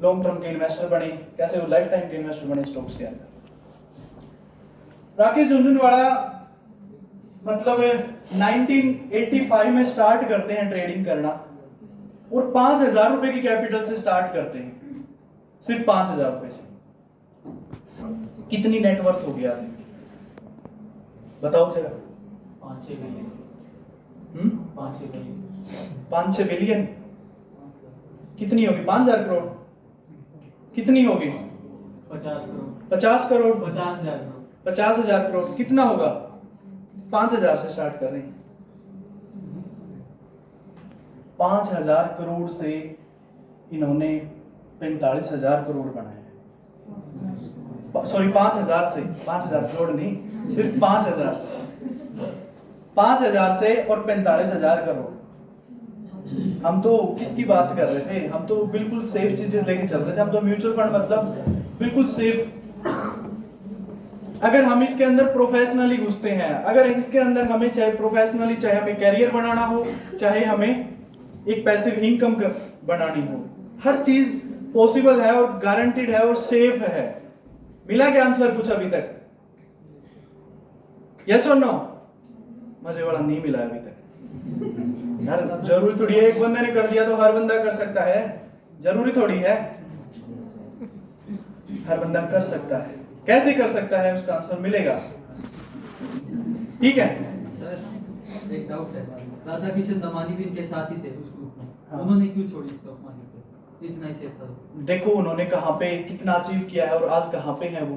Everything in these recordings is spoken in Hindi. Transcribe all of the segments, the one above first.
लॉन्ग टर्म के इन्वेस्टर बने, कैसे वो लाइफ टाइम के इन्वेस्टर बने स्टॉक्स के अंदर। राकेश झुनझुनवाला मतलब 1985 में स्टार्ट करते हैं ट्रेडिंग करना और 5,000 रुपए की कैपिटल से स्टार्ट करते हैं, सिर्फ 5,000 रुपए से। कितनी नेटवर्थ होगी आज इनकी बताओ जरा। 5-6 बिलियन। 5-6 बिलियन कितनी होगी? 5,000 करोड़ कितनी होगी? 50 करोड़। 50 करोड़ 50,000 करोड़। 50,000 करोड़ कितना होगा? 5,000 से स्टार्ट कर रहे हैं। 5,000 करोड़ से इन्होंने 45,000 करोड़ बनाए। सॉरी 5,000 से, 5,000 करोड़ नहीं, सिर्फ 5,000 से, 5,000 से और 45,000 करोड़। हम तो किसकी बात कर रहे थे? हम तो बिल्कुल सेफ चीजें लेके चल रहे थे। हम तो म्यूचुअल फंड मतलब बिल्कुल सेफ। अगर हम इसके अंदर प्रोफेशनली घुसते हैं, अगर इसके अंदर हमें चाहे प्रोफेशनली, चाहे हमें कैरियर बनाना हो, चाहे हमें एक पैसिव इनकम बनानी हो, हर चीज पॉसिबल है और गारंटीड है और सेफ है। मिला क्या आंसर कुछ अभी तक? यस और नो? मजे वाला नहीं मिला अभी तक यार। जरूरी थोड़ी है एक बंदे ने कर दिया तो हर बंदा कर सकता है, जरूरी थोड़ी है। हर बंदा कर सकता है, कैसे कर सकता है उसका आंसर मिलेगा, ठीक है। सर एक डाउट है, राधा किशन दमानी भी इनके साथ ही थे उस ग्रुप में, हाँ। उन्होंने क्यों छोड़ी स्टॉक मार्केट? इतना ही सेफ था। देखो उन्होंने कहां पे कितना अचीव किया है और आज कहां पे है वो।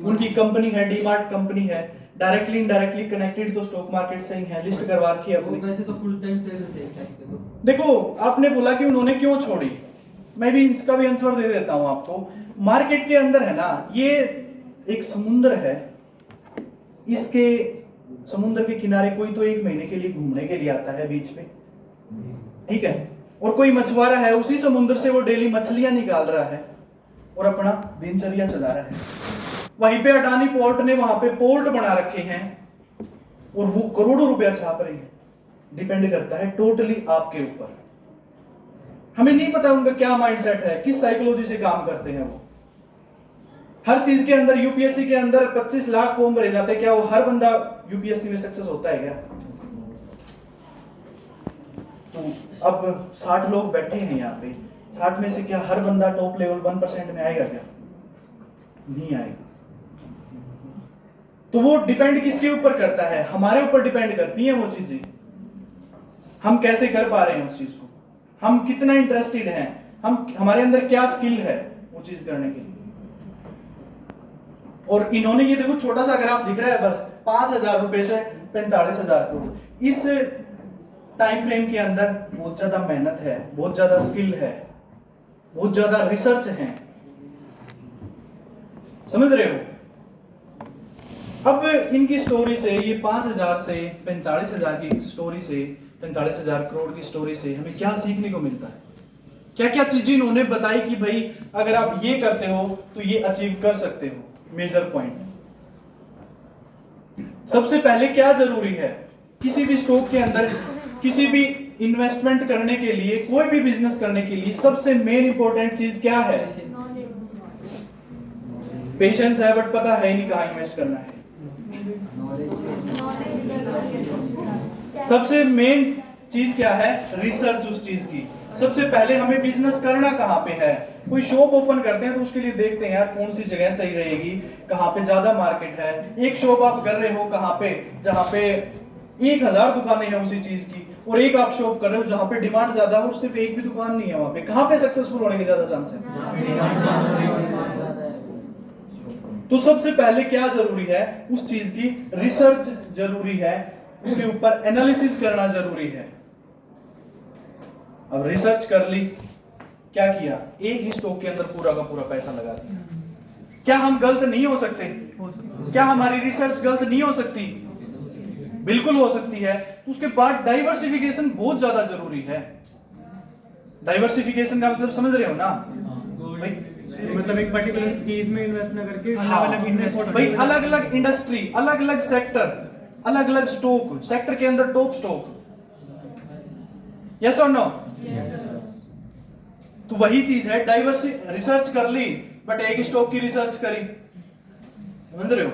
उनकी कंपनी है, डीमार्ट कंपनी है, डायरेक्टली इनडायरेक्टली कनेक्टेड तो स्टॉक मार्केट से ही है, लिस्ट करवा रखी है वो अपनी। वैसे तो फुल टाइम ट्रेडर थे टाइम पे तो। देखो आपने बोला कि उन्होंने क्यों छोड़ी, मैं भी इसका भी आंसर दे देता हूं आपको। मार्केट के अंदर है ना, ये एक समुद्र है, इसके समुद्र के किनारे कोई तो 1 महीने के लिए घूमने के लिए आता है बीच पे, ठीक है, और कोई मछुआरा है उसी समुद्र से वो डेली मछलियां निकाल रहा है और अपना दिनचर्या चला रहा है। वहीं पे अडानी पोर्ट ने वहां पे पोर्ट बना रखे हैं और वो करोड़ों रुपया छाप रहे हैं। डिपेंड करता है टोटली आपके ऊपर। हमें नहीं पता उनका क्या माइंडसेट है, किस साइकोलॉजी से काम करते हैं वो। हर चीज के अंदर, यूपीएससी के अंदर 25 लाख फॉर्म भरे जाते हैं, क्या वो हर बंदा यूपीएससी में सक्सेस होता है क्या? तो अब 60 लोग बैठे हैं यहाँ पे, 60 में से क्या हर बंदा टॉप लेवल 1% में आएगा क्या? नहीं आएगा। तो वो डिपेंड किसके ऊपर करता है? हमारे ऊपर डिपेंड करती है वो चीजें। हम कैसे कर पा रहे हैं उस चीज को, हम कितना इंटरेस्टेड हैं, हम हमारे अंदर क्या स्किल है वो चीज करने के लिए। और इन्होंने ये देखो छोटा सा ग्राफ दिख रहा है, बस 5,000 रुपए से 45,000 करोड़। इस टाइम फ्रेम के अंदर बहुत ज्यादा मेहनत है, बहुत ज्यादा स्किल है, बहुत ज्यादा रिसर्च है, समझ रहे हो? अब इनकी स्टोरी से, ये 5,000 से 45,000 की स्टोरी से, 45,000 करोड़ की स्टोरी से हमें क्या सीखने को मिलता है? क्या क्या चीजें इन्होंने बताई कि भाई अगर आप ये करते हो तो ये अचीव कर सकते हो। मेजर पॉइंट, सबसे पहले क्या जरूरी है किसी भी स्टॉक के अंदर, किसी भी इन्वेस्टमेंट करने के लिए, कोई भी बिजनेस करने के लिए सबसे मेन इंपॉर्टेंट चीज क्या है? पेशेंस है, बट पता है नहीं कहां इन्वेस्ट करना है। सबसे मेन चीज क्या है? रिसर्च उस चीज की। सबसे पहले हमें बिजनेस करना कहां पे है। कोई शॉप ओपन करते हैं तो उसके लिए देखते हैं यार कौन सी जगह सही रहेगी, कहां पे ज्यादा मार्केट है। एक शॉप आप कर रहे हो कहां पे, जहां पे 1,000 दुकानें हैं उसी चीज की, और एक आप शॉप कर रहे हो जहां पे डिमांड ज्यादा है और सिर्फ एक भी दुकान नहीं है, वहां पे कहां पे सक्सेसफुल होने के ज्यादा चांस है? तो सबसे पहले क्या जरूरी है? उस चीज की रिसर्च जरूरी है, उसके ऊपर एनालिसिस करना जरूरी है। अब रिसर्च कर ली, क्या किया? एक ही स्टॉक के अंदर पूरा का पूरा पैसा लगा दिया। क्या हम गलत नहीं हो सकते? क्या हमारी रिसर्च गलत नहीं हो सकती? बिल्कुल हो सकती है। उसके बाद डाइवर्सिफिकेशन बहुत ज्यादा जरूरी है। डाइवर्सिफिकेशन का मतलब समझ रहे हो ना? मतलब एक पर्टिकुलर चीज में इन्वेस्ट न करके अलग-अलग इन्वेस्ट, भाई अलग-अलग इंडस्ट्री, अलग-अलग सेक्टर, अलग-अलग स्टॉक, सेक्टर के अंदर टॉप स्टॉक। यस और नो? तो वही चीज है, रिसर्च कर ली बट एक स्टॉक की रिसर्च करी, समझ रहे हो,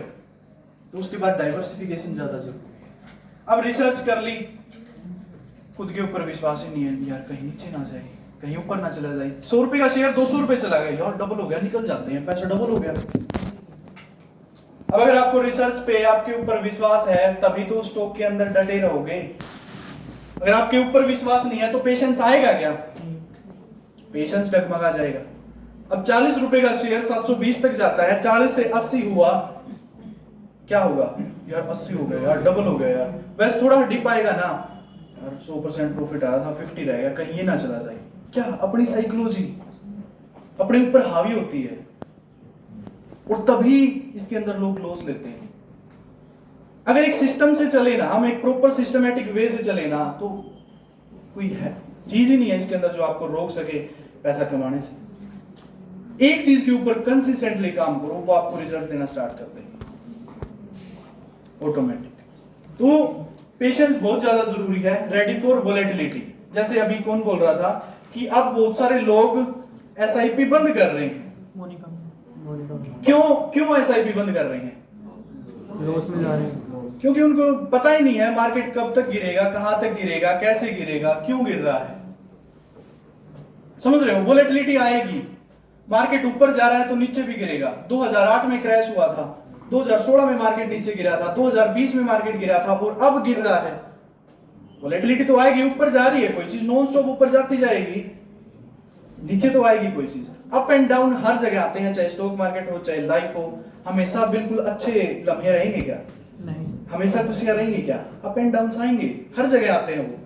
तो उसके बाद डाइवर्सिफिकेशन ज्यादा जरूरी है। अब रिसर्च कर ली, खुद के ऊपर विश्वास ही नहीं है, यार कहीं नीचे ना जाए, कहीं ऊपर ना चला जाए, 100 रुपए का शेयर 200 रुपए चला गया, यार डबल हो गया, निकल जाते हैं, पैसा डबल हो गया। अब अगर आपको रिसर्च पे आपके ऊपर विश्वास है तभी तो स्टॉक के अंदर डटे रहोगे। अगर आपके ऊपर विश्वास नहीं है तो पेशेंस आएगा क्या? पेशेंस डगमगा जाएगा। अब 40 रुपए का शेयर 720 तक जाता है, 40 से 80 हुआ, क्या होगा यार? 80 हो गया यार, डबल हो गया यार, वैसे थोड़ा डिप आएगा ना यार, 100% प्रॉफिट आया था, 50 रहेगा, कहीं ये ना चला जाए। क्या अपनी साइकोलॉजी अपने ऊपर हावी होती है, और तभी इसके अंदर लोग लॉस लेते हैं। अगर एक सिस्टम से चले ना, हम एक प्रॉपर सिस्टमैटिक वे से चले ना, तो कोई है चीज ही नहीं है इसके अंदर जो आपको रोक सके पैसा कमाने से। एक चीज के ऊपर कंसिस्टेंटली काम करो, वो आपको रिजल्ट देना स्टार्ट कर देगा ऑटोमेटिक। तो पेशेंस बहुत ज्यादा जरूरी है। रेडी फॉर वोलेटिलिटी, जैसे अभी कौन बोल रहा था कि अब बहुत सारे लोग एसआईपी बंद कर रहे हैं। क्यों एसआईपी बंद कर रहे हैं? लॉस में जा रहे हैं, क्योंकि उनको पता ही नहीं है मार्केट कब तक गिरेगा, कहां तक गिरेगा, कैसे गिरेगा, क्यों गिर रहा है। समझ रहे हो? वोलेटिलिटी आएगी, मार्केट ऊपर जा रहा है तो नीचे भी गिरेगा। 2008 में क्रैश हुआ था, 2016 में मार्केट नीचे गिरा था, 2020 में मार्केट गिरा था, और अब गिर रहा है। वोलेटिलिटी तो आएगी, ऊपर जा रही है कोई चीज, नॉन स्टॉप ऊपर जाती जाएगी, नीचे तो आएगी कोई चीज। अप एंड डाउन हर जगह आते हैं, चाहे स्टॉक मार्केट हो चाहे लाइफ हो। हमेशा बिल्कुल अच्छे लम्हे रहेंगे क्या? नहीं, हमेशा खुशियां रहेंगी क्या? अप एंड डाउन आएंगे, हर जगह आते हैं वो।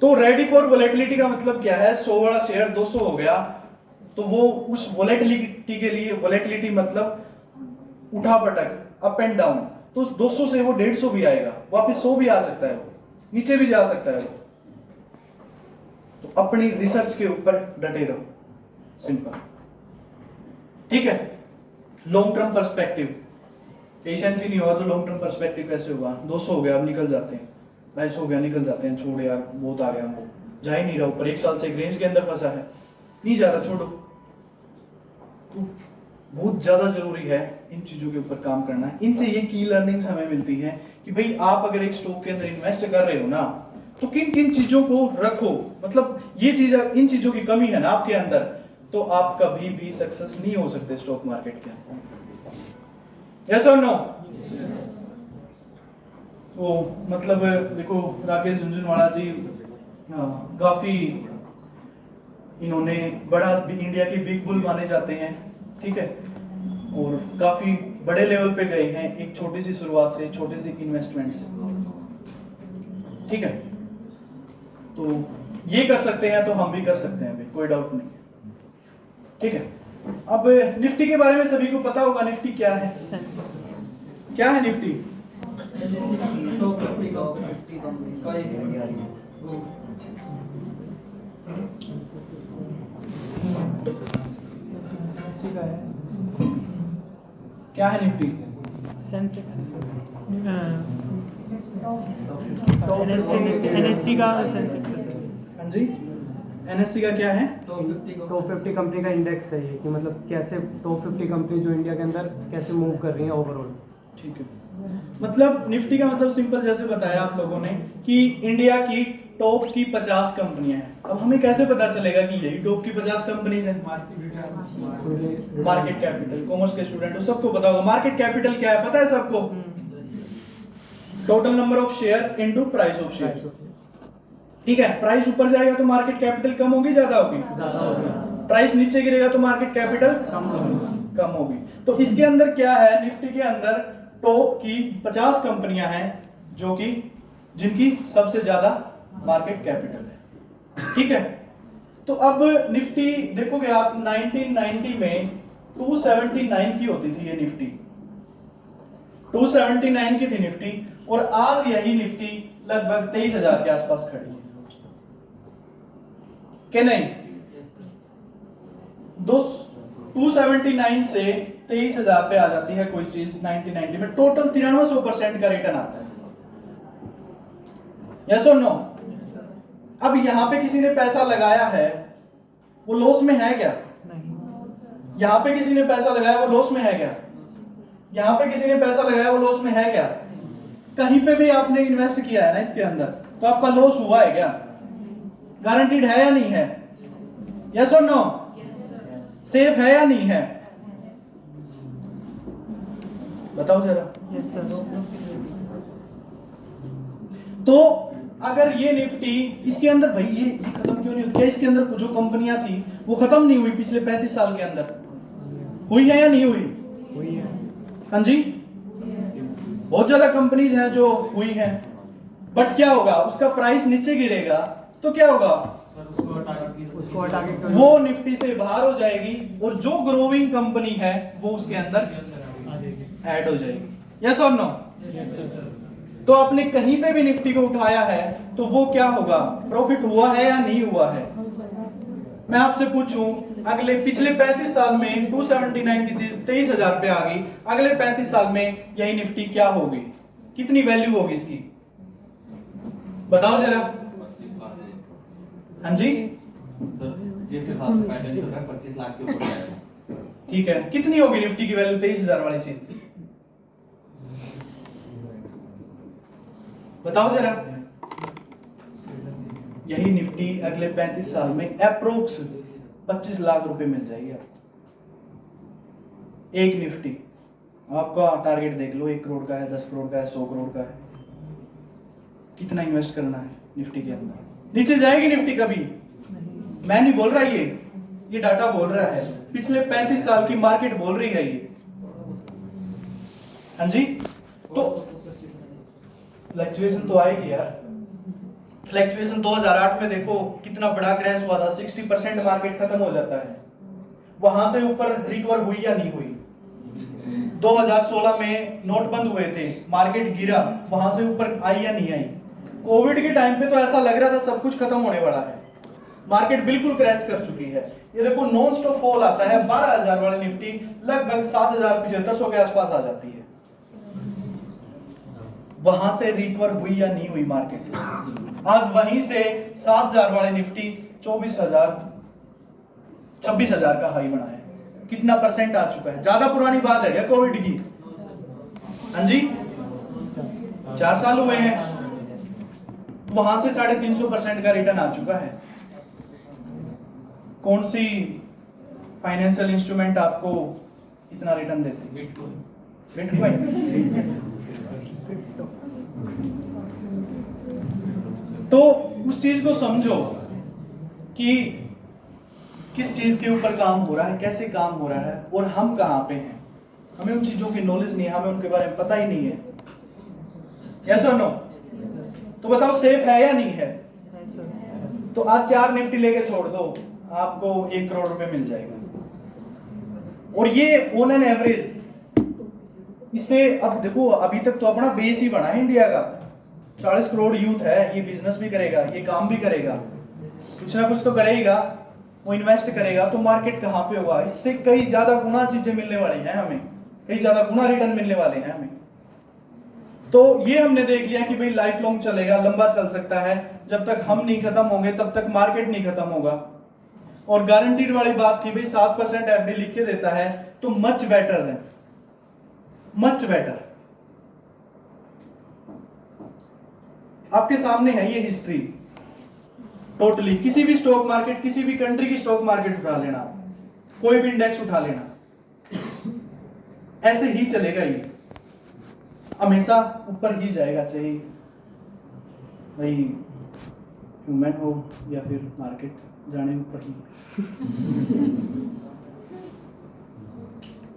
तो रेडी फॉर वोलेटिलिटी का मतलब क्या है? 100 वाला शेयर 200 हो गया, तो वो उस वोलेटिलिटी के लिए, वोलेटिलिटी मतलब उठा पटक, अप एंड डाउन, तो उस 200 से वो 150 भी आएगा, वापस 100 भी आ सकता है, वो नीचे भी जा सकता है वो। तो अपनी रिसर्च के ऊपर डटे रहो, सिंपल, ठीक है। लॉन्ग टर्म पर्सपेक्टिव, पेशेंस ही नहीं हुआ तो लॉन्ग टर्म पर्सपेक्टिव कैसे होगा? 200 हो गया, अब निकल जाते हैं, 250 हो गया, निकल जाते हैं, छोड़ यार बहुत आ गया, हमको जा ही नहीं रहा ऊपर, 1 साल से एक रेंज के अंदर फंसा है, नहीं जा रहा, छोड़ो। तो बहुत ज्यादा जरूरी है इन चीजों के ऊपर काम करना। इनसे ये की लर्निंग्स हमें मिलती है कि भाई आप अगर एक स्टॉक के अंदर इन्वेस्ट कर रहे हो ना, तो किन किन चीजों को रखो, मतलब ये चीज, इन चीजों की कमी है ना आपके अंदर, तो आप कभी भी सक्सेस नहीं हो सकते स्टॉक मार्केट के अंदर। यस और नो? तो मतलब देखो, राकेश झुनझुनवाला जी काफी, इन्होंने बड़ा इंडिया के बिग बुल माने जाते हैं, ठीक है, और काफी बड़े लेवल पे गए हैं एक छोटी सी शुरुआत से, छोटे सी इन्वेस्टमेंट से, ठीक है। तो ये कर सकते हैं तो हम भी कर सकते हैं भाई, कोई डाउट नहीं, ठीक है। अब निफ्टी के बारे में सभी को पता होगा, निफ्टी क्या है? क्या है निफ्टी? स्टॉक 50 का एक क्या है निफ्टी? सेंसेक्स, एनएससी का सेंसेक्स है। हाँ जी, एनएससी का क्या है? टॉप 50 कंपनी का इंडेक्स है ये, कि मतलब कैसे टॉप 50 कंपनी जो इंडिया के अंदर कैसे मूव कर रही हैं ओवरऑल। ठीक है, मतलब निफ्टी का मतलब सिंपल जैसे बताया आप लोगों ने कि इंडिया की टॉप की 50 कंपनियां हैं। अब हमें कैसे पता चलेगा कि यही टॉप की 50 कंपनीज हैं? मार्केट कैपिटल, कॉमर्स के स्टूडेंट हो, सबको पता होगा मार्केट कैपिटल क्या है, पता है सबको? Total number of share into price of share, ठीक है। प्राइस ऊपर जाएगा तो मार्केट कैपिटल कम होगी, ज्यादा होगी? ज्यादा होगी। प्राइस नीचे गिरेगा तो मार्केट कैपिटल कम होगी। तो इसके अंदर क्या है, निफ्टी के अंदर टॉप की 50 कंपनियां हैं जो कि जिनकी सबसे ज्यादा मार्केट कैपिटल है, ठीक है। तो अब निफ्टी देखोगे आप, 1990 में 279 की होती थी ये निफ्टी, 279 की थी निफ्टी, और आज यही निफ्टी लगभग 23,000 के आसपास खड़ी है, कि नहीं? 279 से 23,000 पे आ जाती है कोई चीज 1990 में, टोटल 93% का रिटर्न आता है। यस और नो? अब यहां पे किसी ने पैसा लगाया है, वो लॉस में है क्या? नहीं। यहां पे किसी ने पैसा लगाया, वो लॉस में है क्या? यहां पे किसी ने पैसा लगाया, वो लॉस में है क्या? कहीं पे भी आपने इन्वेस्ट किया है ना इसके अंदर, तो आपका लॉस हुआ है क्या? गारंटीड है या नहीं है? यस और नो? सेफ है या नहीं है? बताओ जरा। Yes sir. तो अगर ये निफ्टी इसके अंदर, भाई ये खत्म क्यों नहीं होती? क्या इसके अंदर जो कंपनियां थी वो खत्म नहीं हुई पिछले 35 साल के अंदर? हुई है या नहीं हुई? हुई है। हाँ जी, बहुत ज्यादा कंपनीज हैं जो हुई हैं, बट क्या होगा? उसका प्राइस नीचे गिरेगा तो क्या होगा? सर उसको हटा के वो निफ्टी से बाहर हो जाएगी और जो ग्रोइंग कंपनी है वो उसके अंदर ऐड हो जाएगी। यस और नो? तो आपने कहीं पे भी निफ्टी को उठाया है तो वो क्या होगा? प्रॉफिट हुआ है या नहीं हुआ है? मैं आपसे पूछूं, अगले पिछले 35 साल में 279 की चीज 23,000 पे आ गई, अगले 35 साल में यही निफ्टी क्या होगी? कितनी वैल्यू होगी इसकी? बताओ जरा। हाँ जी, जिस हिसाब से पैटर्न चल रहा है 25 लाख के ऊपर जाएगा। ठीक है, कितनी होगी निफ्टी की वैल्यू 23,000 वाली चीज? बताओ जरा। यही निफ्टी अगले 35 साल में अप्रोक्स 25 लाख रुपए मिल जाएगी आपको। एक निफ्टी, आपका टारगेट देख लो, 1 करोड़ का है, 10 करोड़ का है, 100 करोड़ का है। कितना इन्वेस्ट करना है निफ्टी के अंदर? नीचे जाएगी निफ्टी कभी? मैं नहीं बोल रहा, ये डाटा बोल रहा है, पिछले 35 साल की मार्केट बोल रही है ये। हाँ जी, तो फ्लक्चुएशन तो आएगी यार। फ्लक्चुएशन 2008 में देखो कितना बड़ा क्रैश हुआ था, 60% मार्केट खत्म हो जाता है। वहां से ऊपर रिकवर हुई या नहीं हुई? 2016 में नोट बंद हुए थे, मार्केट गिरा, वहां से ऊपर आई या नहीं आई? कोविड के टाइम पे तो ऐसा लग रहा था सब कुछ खत्म होने वाला है, मार्केट बिल्कुल क्रैश कर चुकी है। ये देखो नॉन स्टॉप फॉल आता है, 12,000 वाली निफ्टी लगभग 7,750 के आसपास आ जाती है। वहां से रिकवर हुई या नहीं हुई मार्केट? आज वहीं से 7,000 वाली निफ्टी 26,000 का हाई बना है। कितना परसेंट आ चुका है? ज्यादा पुरानी बात है क्या कोविड की? हाँ जी, 4 साल हुए हैं, वहां से 350% का रिटर्न आ चुका है। कौन सी फाइनेंशियल इंस्ट्रूमेंट आपको इतना रिटर्न देती है? बिटकॉइन। तो उस चीज को समझो कि किस चीज के ऊपर काम हो रहा है, कैसे काम हो रहा है और हम कहां पे हैं। हमें उन चीजों की नॉलेज नहीं है, हमें उनके बारे में पता ही नहीं है। यस और नो? तो बताओ सेफ है या नहीं है? तो आज 4 निफ्टी लेके छोड़ दो, आपको 1 करोड़ रुपए मिल जाएगा। और ये ऑन एन एवरेज, इससे अब देखो अभी तक तो अपना बेस ही बना है इंडिया का। 40 करोड़ यूथ है, ये बिजनेस भी करेगा, ये काम भी करेगा, कुछ ना कुछ तो करेगा, वो इन्वेस्ट करेगा, तो मार्केट कहां पे होगा? इससे कई ज्यादा गुना चीजें मिलने वाली हैं हमें, कई ज्यादा गुना रिटर्न मिलने वाले हैं हमें। तो ये हमने देख लिया कि भाई लाइफ लॉन्ग चलेगा, लंबा चल सकता है, जब तक हम नहीं खत्म होंगे तब तक मार्केट नहीं खत्म होगा। और गारंटीड वाली बात थी भाई 7% एफडी लिख के देता है, तो much better than, much better. आपके सामने है ये हिस्ट्री टोटली। किसी भी स्टॉक मार्केट, किसी भी कंट्री की स्टॉक मार्केट उठा लेना, कोई भी इंडेक्स उठा लेना, ऐसे ही चलेगा, ये हमेशा ऊपर ही जाएगा, चाहे भाई ह्यूमन हो या फिर मार्केट, जाने ऊपर ही।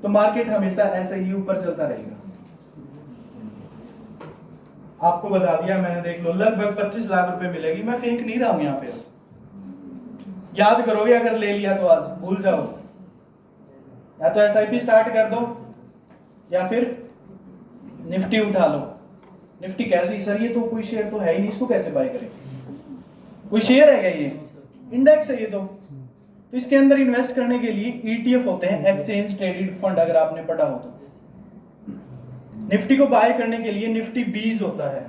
तो मार्केट हमेशा ऐसे ही ऊपर चलता रहेगा। आपको बता दिया मैंने, देख लो लगभग 25 लाख रुपए मिलेगी। मैं फेंक नहीं रहा हूं यहाँ पे, याद करोगे अगर ले लिया तो आज भूल जाओ, या तो एसआईपी स्टार्ट कर दो या फिर निफ्टी उठा लो। निफ्टी कैसी सर, ये तो कोई शेयर तो है ही नहीं, इसको कैसे बाय करें? कोई शेयर है क्या? ये इंडेक्स है ये तो इसके अंदर इन्वेस्ट करने के लिए ईटीएफ होते हैं, एक्सचेंज ट्रेडेड फंड, अगर आपने पढ़ा हो तो। निफ्टी को बाय करने के लिए निफ्टी 20 होता है,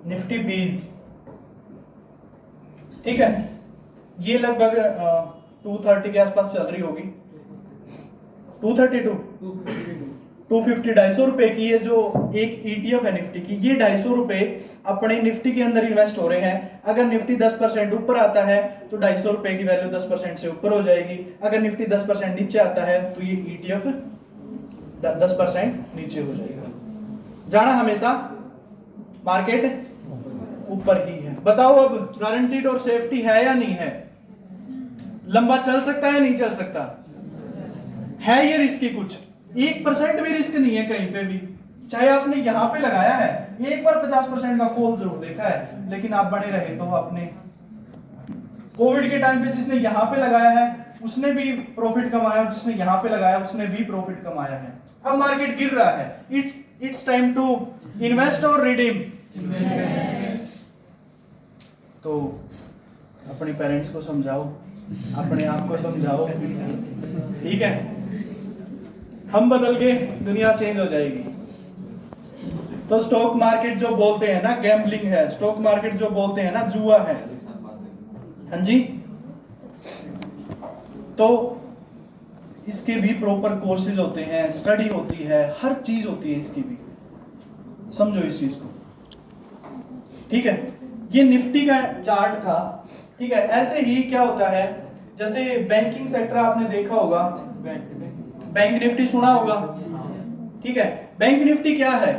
निफ्टी 20, ठीक है, ये लगभग 230 के आसपास चल रही होगी, 232 250 250 रुपए की ये जो एक ETF है निफ्टी की, ये 250 रुपए अपने निफ्टी के अंदर इन्वेस्ट हो रहे हैं। अगर निफ्टी 10% ऊपर आता है तो 250 रुपए की वैल्यू 10% से ऊपर हो जाएगी। अगर निफ्टी 10% नीचे आता है तो ये ETF 10% नीचे हो जाएगा। जाना हमेशा मार्केट ऊपर ही है। बताओ अब गारंटीड और सेफ्टी है या नहीं है? लंबा चल सकता है नहीं चल सकता है? ये रिस्की कुछ 1% भी रिस्क नहीं है कहीं पे भी। चाहे आपने यहां पे लगाया है, एक बार 50% का फॉल जरूर देखा है, लेकिन आप बने रहे तो आपने कोविड के टाइम पे जिसने यहां पे लगाया है उसने भी प्रॉफिट कमाया, जिसने यहां पे लगाया उसने भी प्रॉफिट कमाया है। अब मार्केट गिर रहा है, इट्स टाइम टू इन्वेस्ट और रिडीम। तो अपने पेरेंट्स को समझाओ, अपने आप को समझाओ, ठीक है? हम बदल के दुनिया चेंज हो जाएगी। तो स्टॉक मार्केट जो बोलते हैं ना गैम्बलिंग है, स्टॉक मार्केट जो बोलते हैं ना जुआ है। हाँ जी, तो इसके भी प्रॉपर कोर्सेज होते हैं, स्टडी होती है, हर चीज होती है इसकी भी। समझो इस चीज को, ठीक है? ये निफ्टी का चार्ट था, ठीक है? ऐसे ही क्या होता है, जैसे बैंकिंग सेक्टर आपने देखा होगा, बैंक निफ्टी सुना होगा, ठीक है? बैंक निफ्टी क्या है?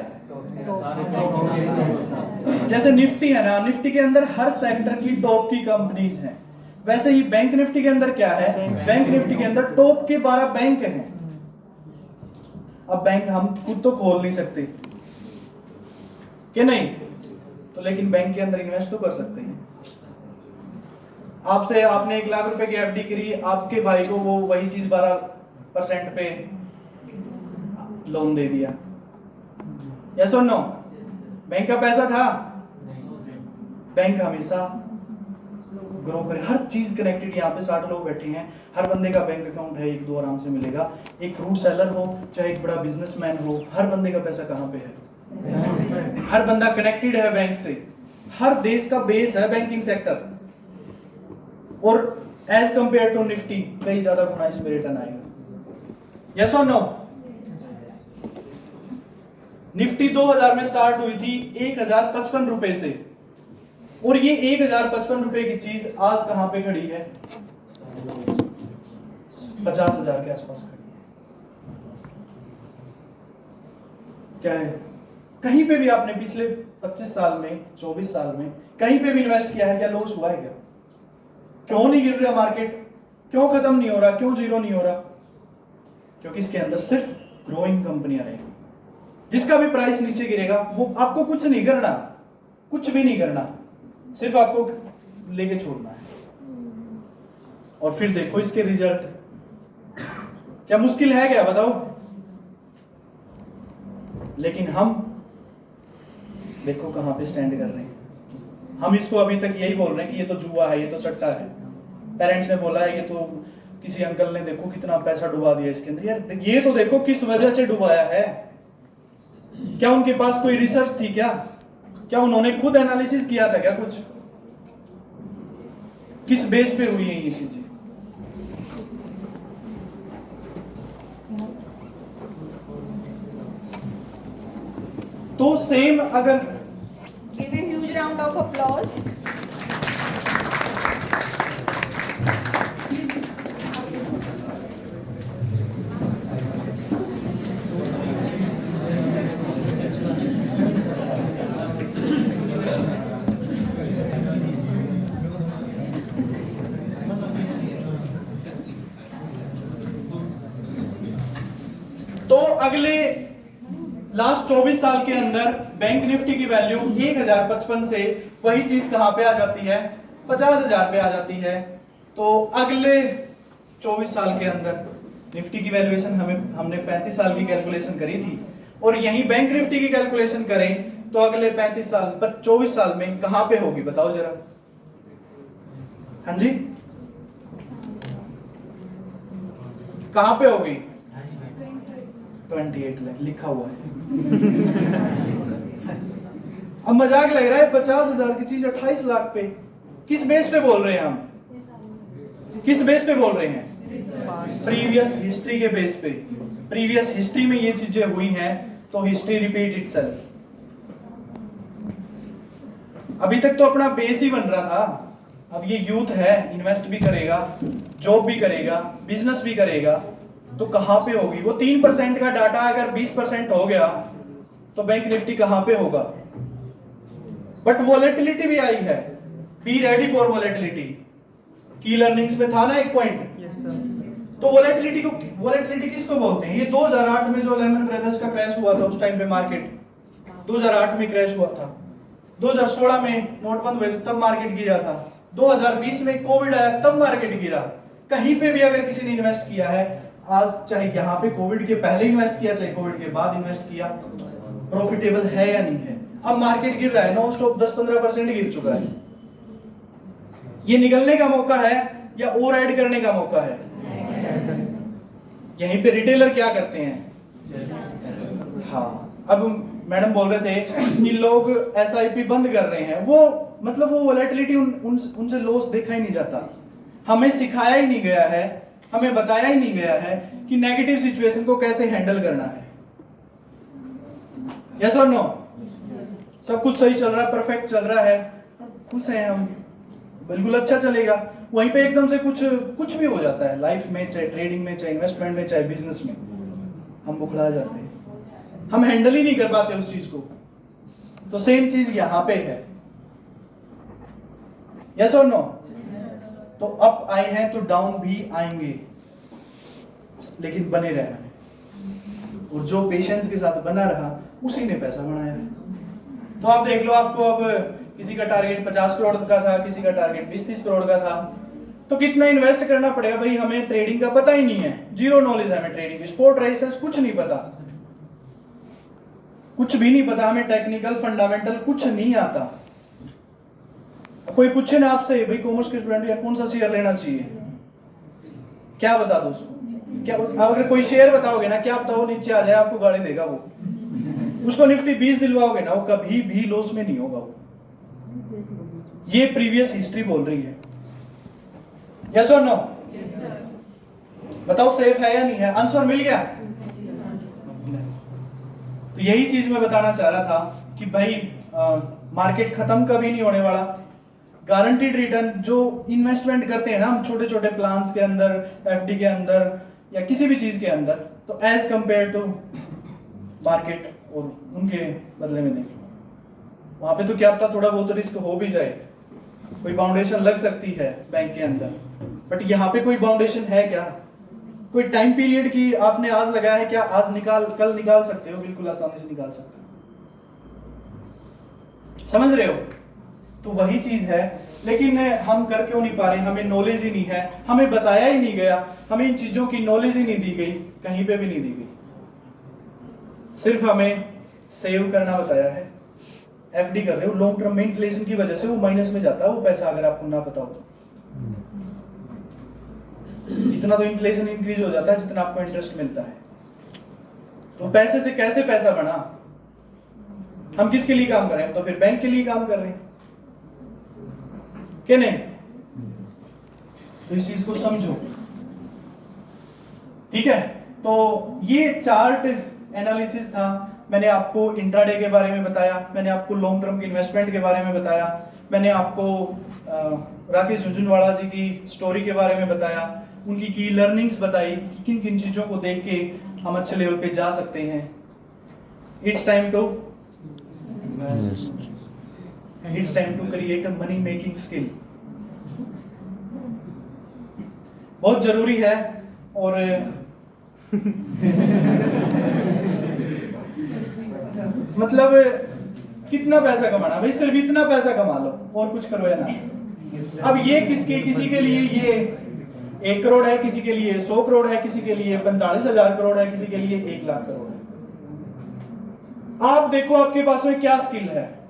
जैसे निफ्टी है ना, निफ्टी के अंदर हर सेक्टर की टॉप की कंपनीज हैं, वैसे ही बैंक निफ्टी के अंदर क्या है? बैंक निफ्टी के अंदर टॉप के 12 बैंक हैं। अब बैंक हम खुद तो खोल नहीं सकते कि नहीं, तो लेकिन बैंक के अंदर इन्वेस्ट तो कर सकते हैं। आपसे आपने 1 लाख रुपए की एफडी करी, आपके भाई को वो वही चीज 12% पे लोन दे दिया, यस और नो? बैंक का पैसा था। बैंक हमेशा ग्रो करे, हर चीज कनेक्टेड। यहाँ पे 60 लोग बैठे हैं, हर बंदे का बैंक अकाउंट है, 1-2 आराम से मिलेगा। एक फ्रूट सेलर हो चाहे एक बड़ा बिजनेसमैन हो, हर बंदे का पैसा कहाँ पे है? हर बंदा कनेक्टेड है बैंक से। हर देश का बेस है बैंकिंग सेक्टर, और एज कंपेयर टू निफ्टी कई ज्यादा गुना इसमें रिटर्न आएगा, यस और नो? निफ्टी 2000 में स्टार्ट हुई थी 1055 रुपए से, और ये 1055 रुपए की चीज आज कहां पे खड़ी है? 50,000 के आसपास खड़ी है। क्या है? कहीं पे भी आपने पिछले 25 साल में, 24 साल में कहीं पे भी इन्वेस्ट किया है क्या? लॉस हुआ है क्या? क्यों नहीं गिर रहा मार्केट? क्यों खत्म नहीं हो रहा? क्यों जीरो नहीं हो रहा? क्योंकि इसके अंदर सिर्फ ग्रोइंग कंपनियां रहेंगी। जिसका भी प्राइस नीचे गिरेगा वो आपको कुछ नहीं करना, कुछ भी नहीं करना, सिर्फ आपको लेके छोड़ना है, और फिर देखो इसके रिजल्ट। क्या मुश्किल है क्या? बताओ। लेकिन हम देखो कहां पे स्टैंड कर रहे हैं। हम इसको अभी तक यही बोल रहे हैं कि ये तो जुआ है, ये तो सट्टा है। पेरेंट्स ने बोला है, ये तो किसी अंकल ने देखो कितना पैसा डुबा दिया इसके अंदर। यार ये तो देखो किस वजह से डुबाया है। क्या उनके पास कोई रिसर्च थी क्या? क्या उन्होंने खुद एनालिसिस किया था क्या? कुछ किस बेस पे हुई है ये चीजें? तो सेम अगर Give a huge round of applause. तो अगले लास्ट 24 साल के अंदर बैंक निफ्टी की वैल्यू 1055 से वही चीज कहां पे आ जाती है? 50,000 पे आ जाती है। तो अगले 24 साल के अंदर निफ्टी की वैल्यूएशन हमने 35 साल की कैलकुलेशन करी थी, और यही बैंक निफ्टी की कैलकुलेशन करें तो अगले 35 साल 24 साल में कहां पे होगी? बताओ जरा। हाँ जी, कहां पे होगी? 28 लाख लिखा हुआ है। अब मजाक लग रहा है 50,000 की चीज 28 लाख पे, किस बेस पे बोल रहे हैं हम? किस बेस पे बोल रहे हैं? प्रीवियस हिस्ट्री के बेस पे। प्रीवियस हिस्ट्री में ये चीजें हुई हैं तो हिस्ट्री रिपीट इटसेल्फ। अभी तक तो अपना बेस ही बन रहा था, अब ये यूथ है, इन्वेस्ट भी करेगा, जॉब भी करेगा, बिजनेस भी करेगा, तो कहां पे होगी वो? 3% का डाटा अगर 20% हो गया तो बैंक निफ्टी कहां पे होगा? बट वोलेटिलिटी भी आई है, बी रेडी फॉर वोलेटिलिटी। की लर्निंग्स में था ना एक पॉइंट। Yes sir. तो वोलेटिलिटी किसको बोलते हैं? ये 2008 में जो लेमन ब्रदर्स का क्रैश हुआ था, उस टाइम पे मार्केट 2008 में क्रैश हुआ था, 2016 में नोटबंद हुए थे तब मार्केट गिरा था, 2020 में कोविड आया तब मार्केट गिरा। कहीं पे भी अगर किसी ने इन्वेस्ट किया है आज, चाहे यहाँ पे कोविड के पहले इन्वेस्ट किया चाहे कोविड के बाद इन्वेस्ट किया, प्रॉफिटेबल है या नहीं है? अब मार्केट गिर रहा है, नॉन स्टॉप 10-15% गिर चुका है। ये निकलने का मौका है या और ऐड करने का मौका है? यहीं पे रिटेलर क्या करते हैं? हाँ, अब मैडम बोल रहे थे कि लोग एसआईपी बंद कर रहे हैं, वो मतलब वो वोलेटिलिटी उनसे लॉस देखा ही नहीं जाता। हमें सिखाया ही नहीं गया है, हमें बताया ही नहीं गया है कि नेगेटिव सिचुएशन को कैसे हैंडल करना है। यस और नो? सब कुछ सही चल रहा है, परफेक्ट चल रहा है, खुश हैं हम, बिल्कुल अच्छा चलेगा। वहीं पे एकदम से कुछ भी हो जाता है लाइफ में, चाहे ट्रेडिंग में, चाहे इन्वेस्टमेंट में, चाहे बिजनेस में, हम बुखड़ा जाते हैं, हम हैंडल ही नहीं कर पाते उस चीज को। तो सेम चीज यहां पे है। यस और नो? तो अप आए हैं तो डाउन भी आएंगे, लेकिन बने रहना है। और जो पेशेंस के साथ बना रहा उसी ने पैसा बनाया है। तो आप देख लो, आपको अब किसी का टारगेट 50 करोड़ का था, किसी का टारगेट 20-30 करोड़ का था, तो कितना इन्वेस्ट करना पड़ेगा भाई? हमें ट्रेडिंग का पता ही नहीं है, जीरो नॉलेज है हमें ट्रेडिंग की, स्पोर्ट लाइसेंस कुछ नहीं पता, कुछ भी नहीं पता, हमें टेक्निकल फंडामेंटल कुछ नहीं आता। कोई पूछे ना आपसे, भाई कॉमर्स के स्टूडेंट या कौन सा शेयर लेना चाहिए, क्या बता दो उसको? क्या अगर कोई शेयर बताओगे ना, क्या बताओ नीचे आ जाए, आपको गाड़ी देगा वो। उसको निफ्टी 20 दिलवाओगे ना, वो कभी भी लॉस में नहीं होगा वो। ये प्रीवियस हिस्ट्री बोल रही है। यस और नो? बताओ सेफ है या नहीं है? आंसर मिल गया? तो यही चीज मैं बताना चाह रहा था कि भाई मार्केट खत्म कभी नहीं होने वाला। गारंटीड रिटर्न जो इन्वेस्टमेंट करते हैं ना हम छोटे छोटे प्लान्स के अंदर, एफडी के अंदर या किसी भी चीज के अंदर, तो एज कंपेयर टू मार्केट और उनके बदले में देखो, वहां पे तो क्या पता थोड़ा बहुत रिस्क हो भी जाए, कोई बाउंडेशन लग सकती है बैंक के अंदर, बट यहाँ पे कोई बाउंडेशन है क्या? कोई टाइम पीरियड की आपने आज लगाया है क्या? आज कल निकाल सकते हो, बिल्कुल आसानी से निकाल सकते हो। समझ रहे हो? तो वही चीज है, लेकिन हम कर क्यों नहीं पा रहे? हमें नॉलेज ही नहीं है, हमें बताया ही नहीं गया, हमें इन चीजों की नॉलेज ही नहीं दी गई, कहीं पे भी नहीं दी गई। सिर्फ हमें सेव करना बताया है, एफडी कर रहे हो, लॉन्ग टर्म में इन्फ्लेशन की वजह से वो माइनस में जाता है वो पैसा, अगर आपको ना पता हो तो। इतना तो इन्फ्लेशन इंक्रीज हो जाता है जितना आपको इंटरेस्ट मिलता है। तो पैसे से कैसे पैसा बना? हम किसके लिए काम कर रहे हैं? हम तो फिर बैंक के लिए काम कर रहे हैं कि नहीं? तो इस चीज को समझो, ठीक है? तो ये चार्ट एनालिसिस था। मैंने आपको इंट्राडे के बारे में बताया, मैंने आपको लॉन्ग टर्म के इन्वेस्टमेंट के बारे में बताया, मैंने आपको राकेश झुंझुनवाला जी की स्टोरी के बारे में बताया, उनकी की लर्निंग्स बताई कि किन किन चीजों को देख के हम अच्छे लेवल पे जा सकते हैं। It's time to create a money making skill. बहुत जरूरी है। और मतलब कितना पैसा कमाना भाई? सिर्फ इतना पैसा कमा लो और कुछ करो या ना। अब ये किसी के लिए ये 1 करोड़ है, किसी के लिए 100 करोड़ है, किसी के लिए 45,000 करोड़ है, किसी के लिए 1 लाख करोड़ है। आप देखो आपके पास में क्या स्किल है।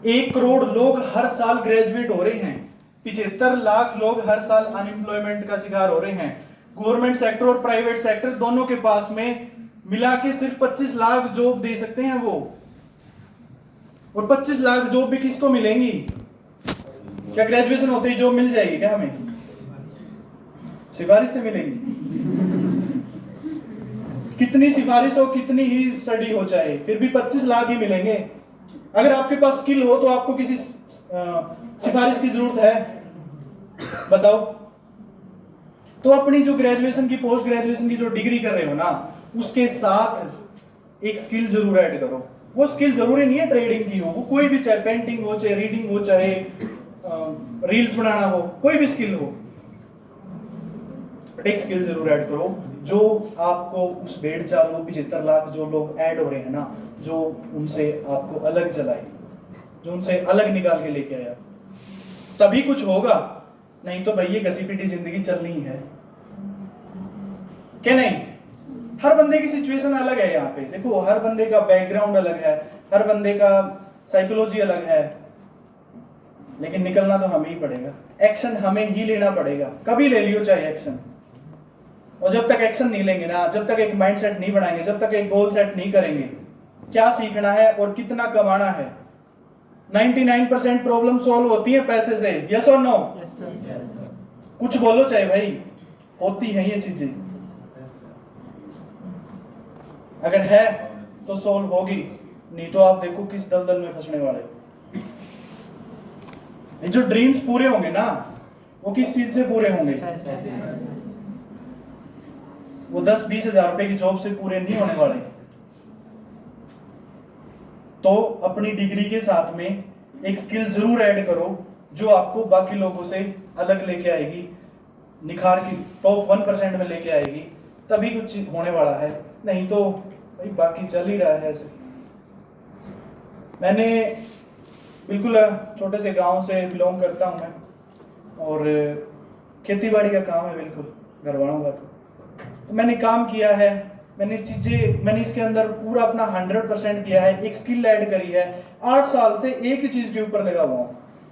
1 करोड़ लोग हर साल ग्रेजुएट हो रहे हैं, 75 लाख लोग हर साल अनएम्प्लॉयमेंट का शिकार हो रहे हैं। गवर्नमेंट सेक्टर और प्राइवेट सेक्टर दोनों के पास में मिला के सिर्फ 25 लाख जॉब दे सकते हैं वो। और 25 लाख जॉब भी किसको मिलेंगी? क्या ग्रेजुएशन होते ही जॉब मिल जाएगी क्या हमें? सिफारिश से मिलेंगी? कितनी सिफारिश हो, कितनी ही स्टडी हो चाहे, फिर भी 25 लाख ही मिलेंगे। अगर आपके पास स्किल हो तो आपको किसी सिफारिश की जरूरत है? बताओ। तो अपनी जो ग्रेजुएशन की, पोस्ट ग्रेजुएशन की जो डिग्री कर रहे हो ना, उसके साथ एक स्किल जरूर ऐड करो। वो स्किल जरूरी नहीं है ट्रेडिंग की हो, वो कोई भी, चाहे पेंटिंग हो, चाहे रीडिंग हो, चाहे रील्स बनाना हो, कोई भी स्किल हो, बट एक स्किल जरूर ऐड करो जो आपको उस 1.5 लाख जो लोग ऐड हो रहे हैं ना, जो उनसे आपको अलग जलाए, जो उनसे अलग निकाल के लेके आया, तभी कुछ होगा। नहीं तो भाई ये घसी पिटी जिंदगी चलनी ही है क्या? नहीं, हर बंदे की सिचुएशन अलग है। यहाँ पे देखो, हर बंदे का बैकग्राउंड अलग है, हर बंदे का साइकोलॉजी अलग है, लेकिन निकलना तो हमें ही पड़ेगा। एक्शन हमें ही लेना पड़ेगा, कभी ले लियो चाहे एक्शन। और जब तक एक्शन नहीं लेंगे ना, जब तक एक माइंड सेट नहीं बनाएंगे, जब तक एक गोल सेट नहीं करेंगे, क्या सीखना है और कितना कमाना है, 99% प्रॉब्लम सॉल्व होती है पैसे से। यस और नो? कुछ बोलो चाहे भाई, होती है ये चीजें। अगर है तो सॉल्व होगी, नहीं तो आप देखो किस दलदल में फंसने वाले। ये जो ड्रीम्स पूरे होंगे ना, वो किस चीज से पूरे होंगे? वो 10-20 हजार रुपए की जॉब से पूरे नहीं होने वाले। तो अपनी डिग्री के साथ में एक स्किल जरूर ऐड करो जो आपको बाकी लोगों से अलग लेके आएगी, निखार की टॉप 1% में लेके आएगी, तभी कुछ होने वाला है। नहीं तो भाई बाकी चल ही रहा है ऐसे। मैंने बिल्कुल छोटे से गांव से बिलोंग करता हूं मैं, और खेती बाड़ी का काम है बिल्कुल घर वालों का। तो मैंने काम किया है, मैंने इसके अंदर पूरा अपना 100% दिया है, एक स्किल ऐड करी है। 8 साल से एक ही चीज के ऊपर लगा हुआ हूं।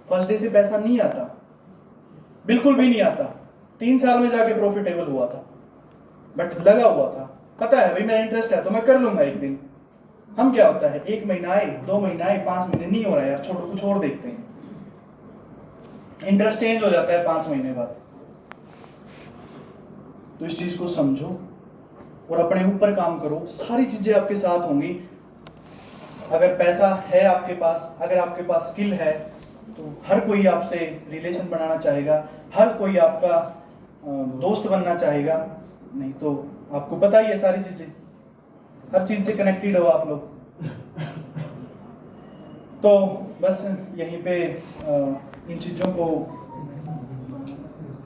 फर्स्ट डे से पैसा नहीं आता, बिल्कुल भी नहीं आता। 3 साल में जाके प्रॉफिटेबल हुआ था, बट लगा हुआ था। पता है भाई मेरा इंटरेस्ट है तो मैं कर लूंगा एक दिन। हम क्या होता है, 1 महीना आए, 2 महीना आए, 5 महीने नहीं हो रहा है यार, छोड़ो कुछ और देखते हैं। इंटरेस्ट चेंज हो जाता है 5 महीने बाद। तो इस चीज को समझो और अपने ऊपर काम करो, सारी चीजें आपके साथ होंगी। अगर पैसा है आपके पास, अगर आपके पास स्किल है, तो हर कोई आपसे रिलेशन बनाना चाहेगा, हर कोई आपका दोस्त बनना चाहेगा। नहीं तो आपको पता ही है सारी चीजें, हर चीज से कनेक्टेड हो आप लोग। तो बस यहीं पे इन चीजों को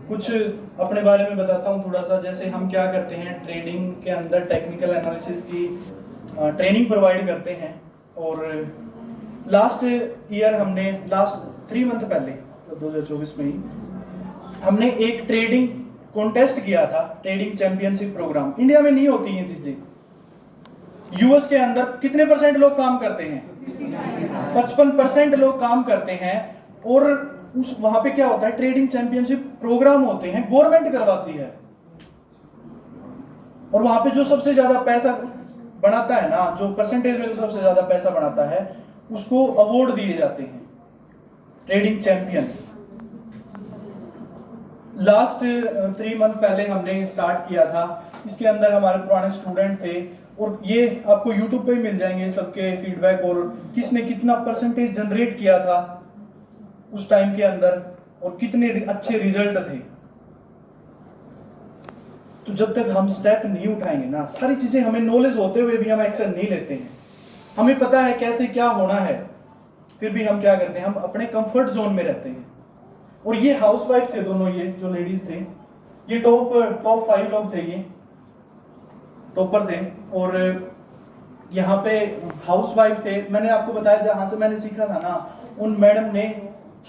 कुछ अपने बारे में बताता हूँ थोड़ा सा। जैसे हम क्या करते हैं, ट्रेडिंग के अंदर टेक्निकल एनालिसिस की ट्रेनिंग प्रोवाइड करते हैं। और लास्ट ईयर हमने, लास्ट 3 मंथ पहले, 2024 में ही हमने एक ट्रेडिंग कॉन्टेस्ट किया था, ट्रेडिंग चैंपियनशिप प्रोग्राम। इंडिया में नहीं होती ये चीजें। यूएस के अंदर कितने % लोग काम करते हैं? 55% लोग काम करते हैं। और उस वहां पे क्या होता है, ट्रेडिंग चैंपियनशिप प्रोग्राम होते हैं, गवर्नमेंट करवाती है। और वहां पे जो सबसे ज्यादा पैसा बनाता है ना, जो परसेंटेज में जो सबसे ज्यादा पैसा बनाता है, उसको अवार्ड दिए जाते हैं, ट्रेडिंग चैंपियन। लास्ट 3 मंथ पहले हमने स्टार्ट किया था। इसके अंदर हमारे पुराने स्टूडेंट थे, और ये आपको YouTube पे मिल जाएंगे सबके फीडबैक, और किसने कितना परसेंटेज जनरेट किया था उस टाइम के अंदर, और कितने अच्छे रिजल्ट थे। तो जब तक हम स्टेप नहीं उठाएंगे ना, सारी चीजें हमें नॉलेज होते हुए भी हम एक्शन नहीं लेते हैं, हमें पता है कैसे क्या होना है, फिर भी हम क्या करते हैं, हम अपने कंफर्ट जोन में रहते हैं। और ये हाउसवाइफ थे दोनों, ये जो लेडीज थे, ये टॉप 5 लोग थे, ये टॉपर थे। और यहाँ पे हाउसवाइफ थे। मैंने आपको बताया जहां से मैंने सीखा था ना, उन मैडम ने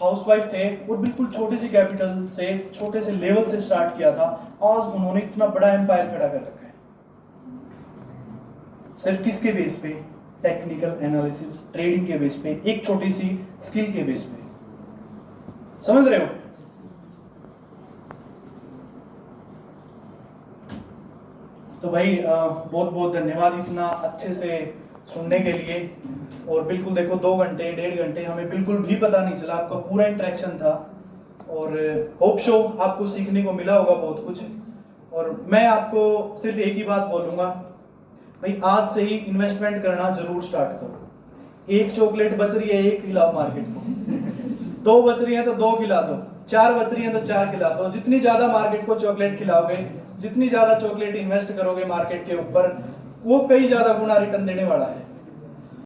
हाउसवाइफ थे और बिल्कुल छोटी सी कैपिटल से, छोटे से लेवल से स्टार्ट किया था। आज उन्होंने इतना बड़ा एम्पायर खड़ा कर रखा है, सिर्फ किसके बेस पे? टेक्निकल एनालिसिस, ट्रेडिंग के बेस पे, एक छोटी सी स्किल के बेस पे। समझ रहे हो? तो भाई बहुत बहुत धन्यवाद इतना अच्छे से सुनने के लिए। और बिल्कुल देखो 2 घंटे 1.5 घंटे हमें बिल्कुल भी पता नहीं चला, आपका पूरा इंटरेक्शन था। और होप शो आपको सीखने को मिला होगा बहुत कुछ। और मैं आपको सिर्फ एक ही बात बोलूँगा, भाई आज से ही इन्वेस्टमेंट करना जरूर स्टार्ट करो। 1 चॉकलेट बच रही है 1 खिलाओ मार्केट को, 2 बच रही है तो 2 खिला दो, 4 बच रही है तो 4 खिला दो। जितनी ज़्यादा मार्केट को चॉकलेट खिलाओगे, जितनी ज़्यादा चॉकलेट इन्वेस्ट करोगे मार्केट के ऊपर, वो कई ज़्यादा गुना रिटर्न देने वाला है।